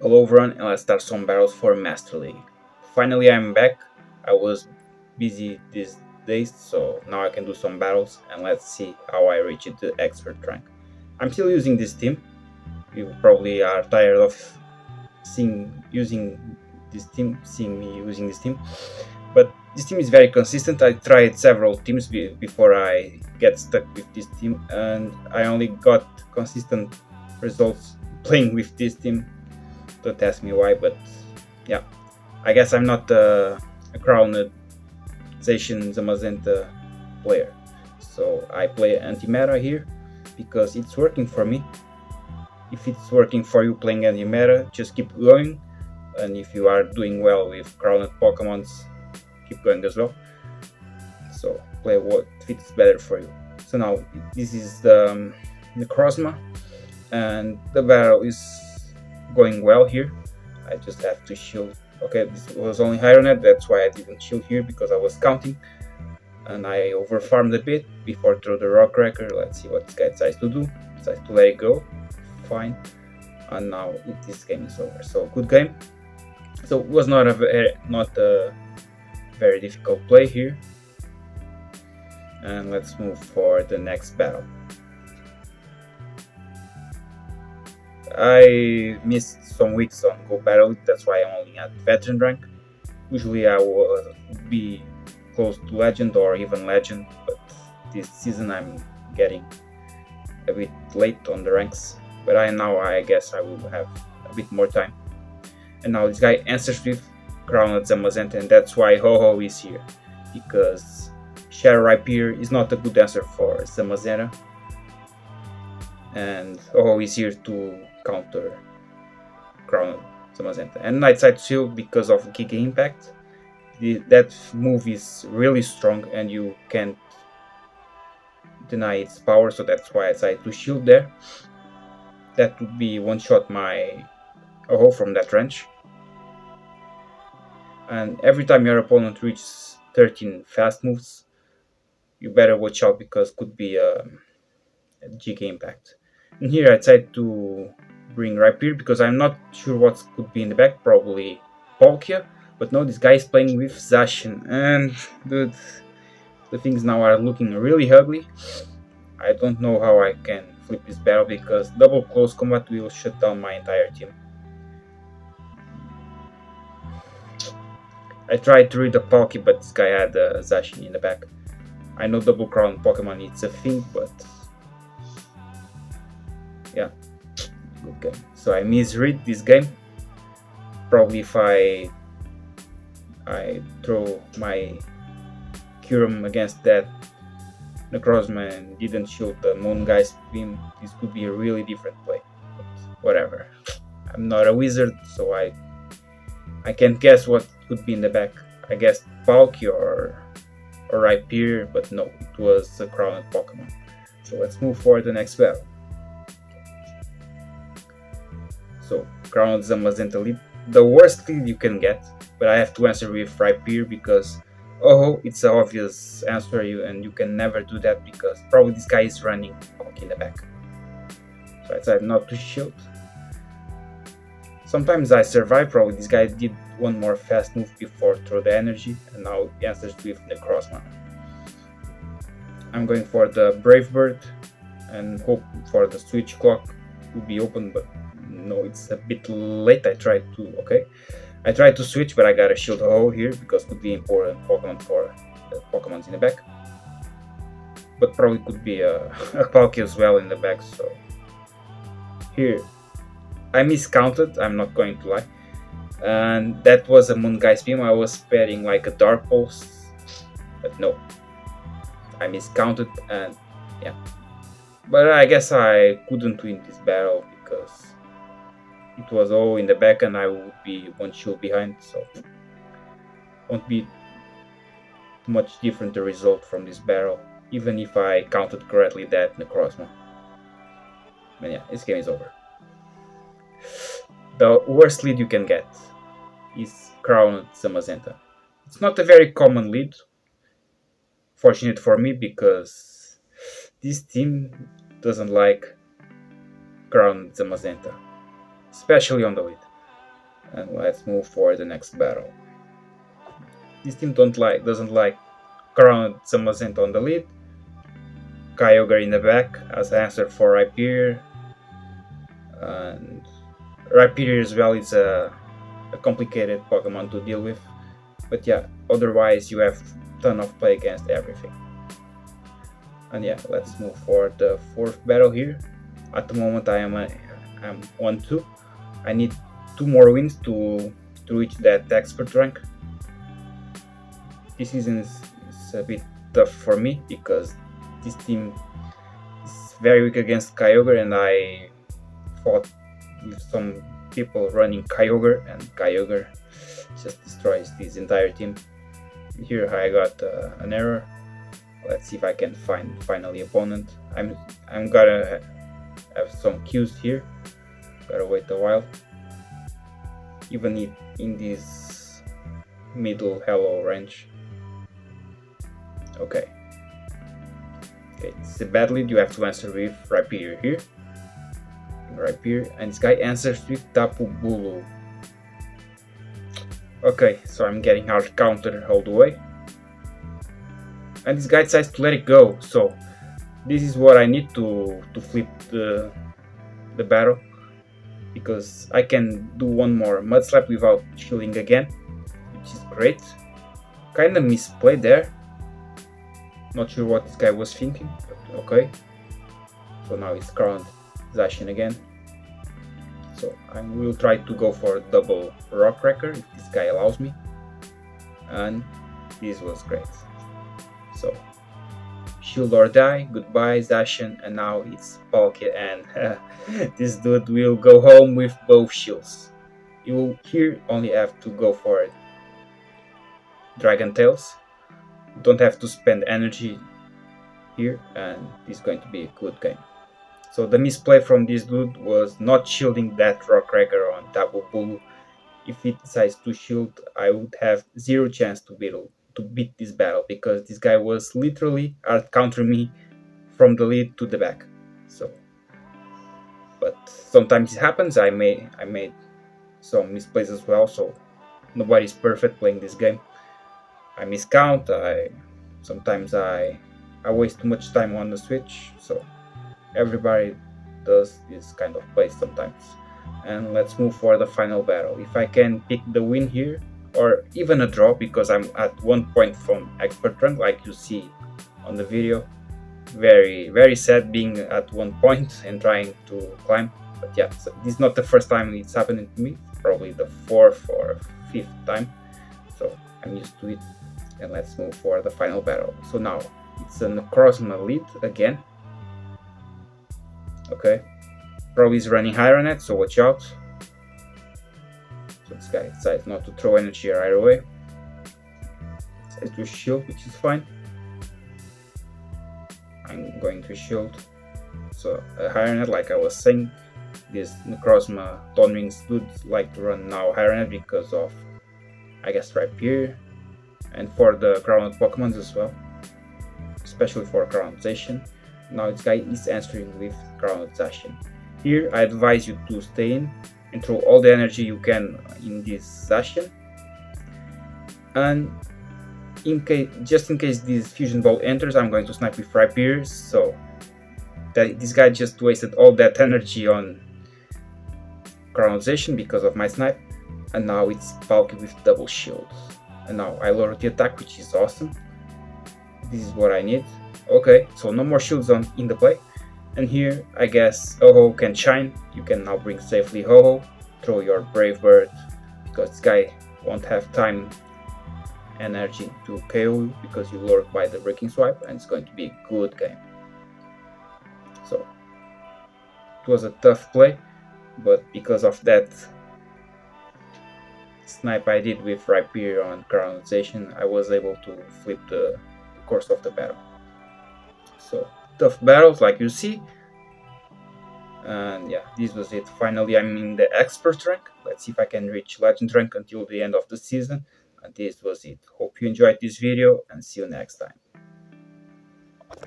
Hello everyone, and let's start some battles for Master League. Finally I'm back. I was busy these days, so now I can do some battles and let's see how I reach the expert rank. I'm still using this team. You probably are tired of seeing me using this team. But this team is very consistent. I tried several teams before I get stuck with this team, and I only got consistent results playing with this team. Don't ask me why, but yeah, I guess I'm not a crowned Zacian Zamazenta player, so I play anti-meta here because it's working for me. If it's working for you playing anti-meta, just keep going, and if you are doing well with crowned Pokemons, keep going as well. So play what fits better for you. So now this is the Necrozma, and the battle is going well here. I just have to shield. Okay, this was only Hydronet, that's why I didn't shield here, because I was counting and I overfarmed a bit before throw the Rock Cracker. Let's see what this guy decides to do. Decides to let it go. Fine. And now this game is over. So good game. So it was not a very difficult play here. And let's move for the next battle. I missed some weeks on Go Battle, that's why I'm only at Veteran rank. Usually I would be close to Legend or even Legend, but this season I'm getting a bit late on the ranks. But I guess I will have a bit more time. And now this guy answers with Crowned Zamazenta, and that's why Ho-Oh is here. Because Shadow Rhyperior is not a good answer for Zamazenta. And Ho-Oh is here to counter Crown Zamazenta. And Night Side Shield because of Giga Impact. That move is really strong and you can't deny its power, so that's why I decided to shield there. That would be one shot my Ho-Oh from that range. And every time your opponent reaches 13 fast moves, you better watch out because could be a Giga Impact. And here I decided to bring Rhyperior because I'm not sure what could be in the back, probably Palkia, but no, this guy is playing with Zacian, and dude, the things now are looking really ugly. I don't know how I can flip this battle because double close combat will shut down my entire team. I tried to read the Palkia, but this guy had Zacian in the back. I know double crown Pokemon it's a thing, but yeah, good game. So I misread this game. Probably if I throw my Kyurem against that Necrozma and didn't shoot the Moon Guy's beam, this could be a really different play. But whatever. I'm not a wizard, so I can't guess what could be in the back. I guess Palkia or Rhyperior, but no, it was a crowned Pokemon. So let's move forward to the next battle. So crowned Zamazenta lead, the worst lead you can get, but I have to answer with Rhyperior because oh, it's an obvious answer and you can never do that because probably this guy is running Palkia in the back. So I decided not to shield. Sometimes I survive, probably this guy did one more fast move before throw the energy and now he answers with Necrozma. I'm going for the Brave Bird and hope for the switch clock to be open, but no, it's a bit late. I tried to switch, but I got a shield Ho-Oh here because it could be important Pokemon for the Pokemons in the back. But probably could be a Palkia as well in the back, so here I miscounted, I'm not going to lie. And that was a Moon Guy's Beam. I was betting like a Dark Pulse, but no. I miscounted and yeah. But I guess I couldn't win this battle because it was all in the back and I would be one shield behind, so won't be too much different the result from this battle, even if I counted correctly that Necrozma. But yeah, this game is over. The worst lead you can get is Crowned Zamazenta. It's not a very common lead, fortunate for me because this team doesn't like Crowned Zamazenta, especially on the lead. And let's move for the next battle. This team doesn't like Crowned Zamazenta on the lead, Kyogre in the back as answer for Rhyperior, and Rhyperior as well is a complicated Pokemon to deal with, but yeah, otherwise you have ton of play against everything. And yeah, let's move for the fourth battle here. At the moment I'm 1-2. I need 2 more wins to reach that expert rank. This season is a bit tough for me because this team is very weak against Kyogre, and I fought with some people running Kyogre, and Kyogre just destroys this entire team. Here I got an error. Let's see if I can find finally opponent. I'm gonna have some cues here. Gotta wait a while. Even in this middle hello range. Okay, it's a bad lead. You have to answer with Rhyperior here. Rhyperior, and this guy answers with Tapu Bulu. Okay, so I'm getting hard counter all the way. And this guy decides to let it go, so this is what I need to flip the battle, because I can do one more Mud Slap without shielding again, which is great. Kinda misplayed there. Not sure what this guy was thinking, but okay. So now it's crowned Zacian again. So I will try to go for double Rock Cracker if this guy allows me. And this was great. So shield or die, goodbye Zacian, and now it's Palkia, and this dude will go home with both shields. You will here only have to go for it. Dragon Tails. You don't have to spend energy here, and it's going to be a good game. So the misplay from this dude was not shielding that Rock Cracker on Tapu Bulu. If he decides to shield, I would have zero chance to beat this battle, because this guy was literally out countering me from the lead to the back. So, but sometimes it happens. I made some misplays as well. So nobody's perfect playing this game. I miscount. Sometimes I waste too much time on the switch. So everybody does this kind of play sometimes. And let's move for the final battle. If I can pick the win here, or even a draw, because I'm at 1 point from expert rank, like you see on the video. Very, very sad being at 1 point and trying to climb. But yeah, so this is not the first time it's happening to me, probably the 4th or 5th time. So I'm used to it. And let's move for the final battle. So now it's an Necrozma lead again. Okay, probably is running higher on it, so watch out. So this guy decides not to throw energy right away. Decides to shield, which is fine. I'm going to shield. So higher net, like I was saying, this Necrozma Dawnwings dudes like to run now higher net because of, I guess, Rhyperior, and for the crowned Pokemon as well, especially for crowned Zacian. Now this guy is answering with crowned Zacian. Here I advise you to stay in and throw all the energy you can in this Zacian, and just in case this fusion ball enters, I'm going to snipe with Rhyperior. So that this guy just wasted all that energy on crowned Zacian because of my snipe, and now it's Palkia with double shield. And now I lower the attack, which is awesome. This is what I need. Okay, so no more shields in the play. And here, I guess, Ho-Oh can shine. You can now bring safely Ho-Oh. Throw your Brave Bird, because this guy won't have time energy to KO you, because you lured by the Breaking Swipe, and it's going to be a good game. So, it was a tough play, but because of that snipe I did with Rhyperior on Crown Zacian, I was able to flip the course of the battle. So tough battles, like you see. And yeah, this was it. Finally, I'm in the expert rank. Let's see if I can reach legend rank until the end of the season. And this was it. Hope you enjoyed this video, and see you next time.